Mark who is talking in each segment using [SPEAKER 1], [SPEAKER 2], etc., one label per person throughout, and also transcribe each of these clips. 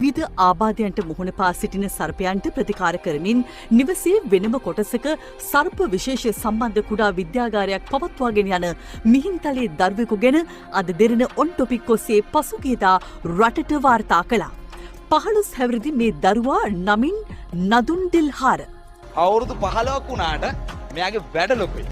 [SPEAKER 1] විවිධ ආබාධයන්ට මුහුණ පා සිටින සර්පයන්ට ප්‍රතිකාර කරමින් නිවසේ වෙනම කොටසක සර්ප විශේෂ සම්බන්ධ කුඩා විද්‍යාගාරයක් පවත්වාගෙන යන මිහින්තලේ දරුවෙකු ගැන අද දෙරණ ඔන් ටොපික් ඔස්සේ පසුගියදා රටට වාර්තා කළා. 15 හැවිරිදි මේ දරුවා නමින් නදුන් දිල්හාර.
[SPEAKER 2] අවුරුදු 15ක් වුණාට මෙයාගේ වැඩ ලොකුයි.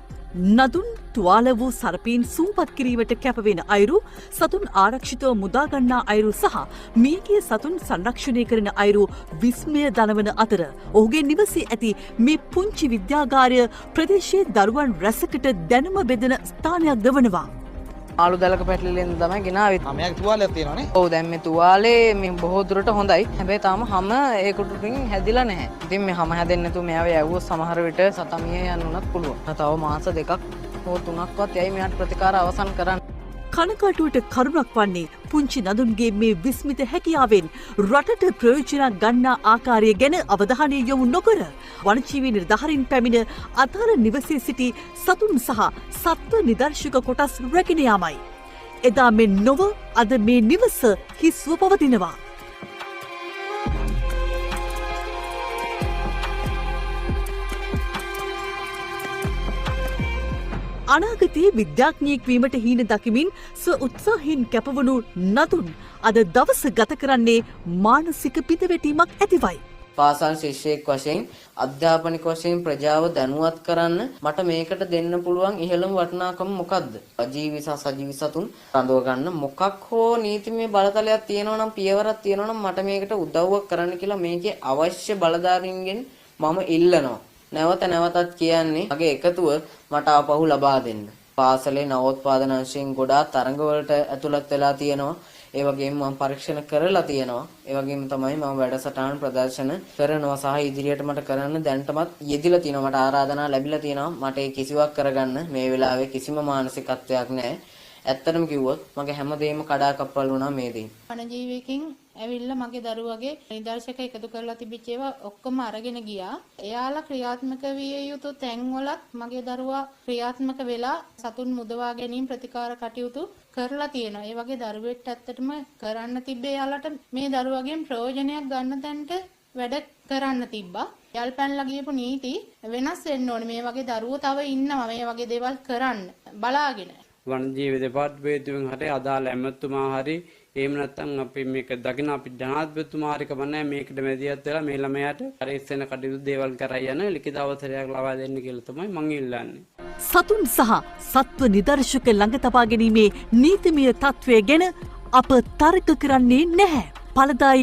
[SPEAKER 1] නදුන් තුවාල වූ සර්පීන් සූපත් කිරීමට කැපවෙන අයුරු, සතුන් ආරක්ෂිතව මුදා ගන්නා අයුරු සහ මියගිය සතුන් සංරක්ෂණය කරන අයුරු විස්මය දනවන අතර ඔහුගේ නිවසේ ඇති මේ පුංචි විද්‍යාගාරය ප්‍රදේශයේ දරුවන් රැසකට දැනුම බෙදෙන ස්ථානයක්ද වනවා.
[SPEAKER 3] ආලු දැලක පැටලිලෙන් තමයි ගෙනාවේ.
[SPEAKER 2] මෙයාගේ තුවාලයක් තියෙනවානේ.
[SPEAKER 3] ඔව් දැන් මේ තුවාලේ මේ බොහෝ දුරට හොඳයි. හැබැයි තාම හැම ඒකටකින් හැදිලා නැහැ. ඉතින් මේ හැම හැදෙන්නේ නැතුව මෙයාව යවුවොත් සමහර විට සතමිය යන්න උනත් පුළුවන්. තව මාස 2ක් හෝ 3ක්වත් යයි මෙයාට ප්‍රතිකාර අවසන් කරන්න.
[SPEAKER 1] කනකාටුවට කරුණක් වන්නේ පුංචි නදුන්ගේ මේ විස්මිත හැකියාවෙන් රටට ප්‍රයෝජනක් ගන්නා ආකාරය ගැන අවධානය යොමු නොකර වනජීවී නිලධාරීන් පැමිණ අදාළ නිවසේ සිටි සතුන් සහ සත්ව නිදර්ශක කොටස් රැගෙන යාමයි. එදා මෙන් නොව අද මේ නිවස හිස්ව පවතිනවා. අනාගතයේ විද්‍යාඥයෙක් වීමට හීන දකිමින් ස්ව උත්සාහයෙන් කැපවුණු නදුන් අද දවස ගත කරන්නේ මානසික පිටවැටීමක් ඇතිවයි.
[SPEAKER 3] පාසල් ශිෂ්‍යයෙක් වශයෙන් අධ්‍යාපනික වශයෙන් ප්‍රජාව දැනුවත් කරන්න මට මේකට දෙන්න පුළුවන් ඉහළම වටිනාකම මොකද්ද? ජීවි සහ සජීවි සතුන් රඳව ගන්න මොකක් හෝ නීතිමය බලතලයක් තියෙනවා නම් පියවරක් තියෙනවා නම් මට මේකට උදව්වක් කරන්න කියලා මේකේ අවශ්‍ය බලධාරීන්ගෙන් මම ඉල්ලනවා. නැවත නැවතත් කියන්නේ මගේ එකතුව මට ආපහු ලබා දෙන්න. පාසලේ නවෝත්පාදන අංශයෙන් ගොඩාක් තරඟවලට ඇතුළත් වෙලා තියෙනවා. ඒ වගේම මම පරීක්ෂණ කරලා තියෙනවා. ඒ වගේම තමයි මම වැඩසටහන් ප්‍රදර්ශන කරනවා සහ ඉදිරියට මට කරන්න දැනටමත් යෙදිලා තියෙනවා. මට ආරාධනා ලැබිලා තියෙනවා. මට ඒ කිසිවක් කරගන්න මේ වෙලාවේ කිසිම මානසිකත්වයක් නැහැ. ඇත්තටම කිව්වොත් මගේ හැමදේම කඩාකප්පල් වුණා මේ දේ.
[SPEAKER 4] වනජීවිකින් ඇවිල්ලා මගේ දරුවගේ නිදර්ශක එකතු කරලා තිබිච්ච ඒවා ඔක්කොම අරගෙන ගියා. එයාලා ක්‍රියාත්මක විය යුතු තැන්වලත් මගේ දරුවා ක්‍රියාත්මක වෙලා සතුන් මුදවා ගැනීම ප්‍රතිකාර කටයුතු කරලා තියෙනවා. ඒ වගේ දරුවෙක්ට ඇත්තටම කරන්න තිබ්බේ එයාලට මේ දරුවගෙන් ප්‍රයෝජනයක් ගන්න තැනට වැඩ කරන්න තිබ්බා. යල්පැන්ලා ගියපු නීති වෙනස් වෙන්න ඕනේ. මේ වගේ දරුවෝ තව ඉන්නවා මේ වගේ දේවල් කරන්න බලාගෙන.
[SPEAKER 5] වනජීවි දෙපාර්තමේන්තුවෙන් හරි අදාළ ඇමතුමා හරි එහෙම නැත්නම් අපි මේක දකින අපි ජනාධිපතිතුමා හරි කමන්නේ මේකට මැදිහත් වෙලා මේ ළමයාට පරීක්ෂණ කටයුතු දේවල් කරා යන ලිඛිත අවසරයක් ලබා දෙන්න කියලා තමයි මම ඉල්ලන්නේ.
[SPEAKER 1] සතුන් සහ සත්ව නිදර්ශක ළඟ තබා ගැනීමේ නීතිමය තත්ත්වය ගැන අප තර්ක කරන්නේ නැහැ. ඵලදායී